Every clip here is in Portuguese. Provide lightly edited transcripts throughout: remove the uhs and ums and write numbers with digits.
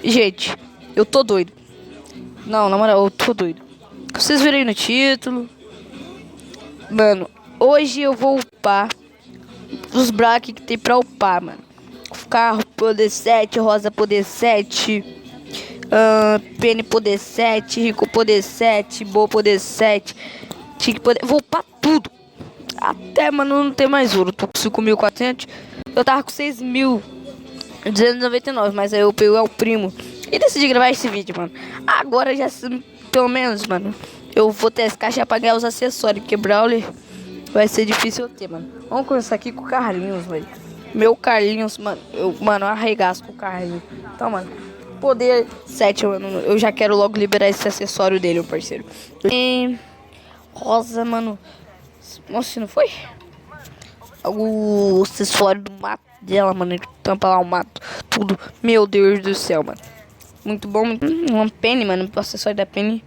Gente, eu tô doido. Não, na moral, eu tô doido. Vocês viram aí no título. Mano, hoje eu vou upar os Brack que tem pra upar, mano. Carro poder 7, Rosa poder 7, Penny poder 7, Rico poder 7, Bo poder 7, Tique poder... Vou upar tudo. Até, mano, não tem mais ouro. Tô com 5.400. Eu tava com 6.299, mas aí eu peguei o primo e decidi gravar esse vídeo, mano. Agora já, pelo menos, mano, eu vou ter as caixas pra ganhar os acessórios, porque Brawler vai ser difícil eu ter, mano. Vamos começar aqui com o Carlinhos, velho. Meu Carlinhos, mano, eu arregaço com o Carlinhos. Então, mano, poder 7, mano, eu já quero logo liberar esse acessório dele, meu parceiro. E... Rosa, mano. Nossa, não foi? O acessório do mato dela, mano. Ele tampa lá o mato. Tudo. Meu Deus do céu, mano. Muito bom. Uma Penny, mano. O acessório da Penny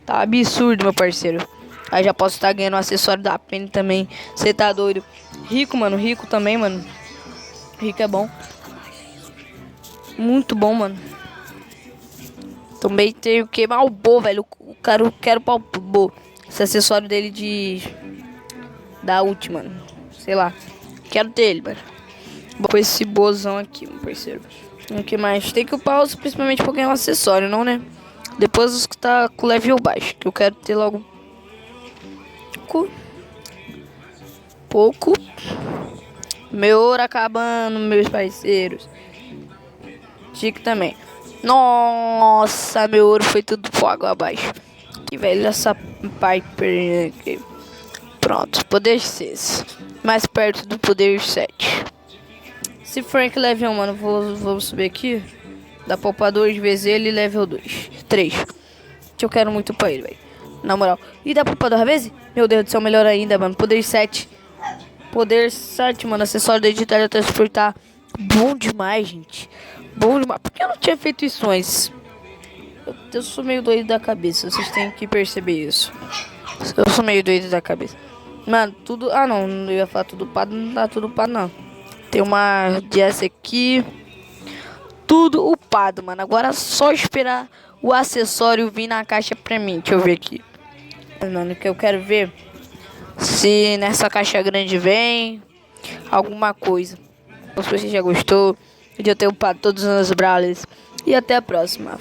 tá absurdo, meu parceiro. Aí já posso estar ganhando o acessório da Penny também. Você tá doido? Rico, mano. Rico também, mano. Rico é bom. Muito bom, mano. Também tenho que queimar o Bo, velho. O cara, eu quero para o Bo. Esse acessório dele da ult, mano. Sei lá. Quero ter ele, mano. Com esse bozão aqui, meu parceiro. O que mais? Tem que upar os principalmente pra ganhar um acessório, não, né? Depois os que tá com level baixo. Que eu quero ter logo. Pouco. Meu ouro acabando, meus parceiros. Chique também. Nossa, meu ouro foi tudo por água abaixo. Que velho, essa Piper aqui. Pronto, poder 6. Mais perto do poder 7. Se Frank level 1, mano, vou subir aqui. Dá pra upar 2 vezes ele, level 2. 3. Que eu quero muito pra ele, velho. Na moral. E dá pra upar 2 vezes? Meu Deus do céu, melhor ainda, mano. Poder 7. Poder 7, mano. Acessório de editar e transportar. Bom demais, gente. Bom demais. Por que eu não tinha feito isso antes? Eu sou meio doido da cabeça. Vocês têm que perceber isso. Eu sou meio doido da cabeça. Mano, tudo... Ah, não. Não ia falar tudo upado. Não dá tudo upado, não. Tem uma Jess aqui. Tudo upado, mano. Agora é só esperar o acessório vir na caixa pra mim. Deixa eu ver aqui. Mano, que eu quero ver se nessa caixa grande vem alguma coisa. Se você já gostou de eu ter upado todos os Brawlers. E até a próxima.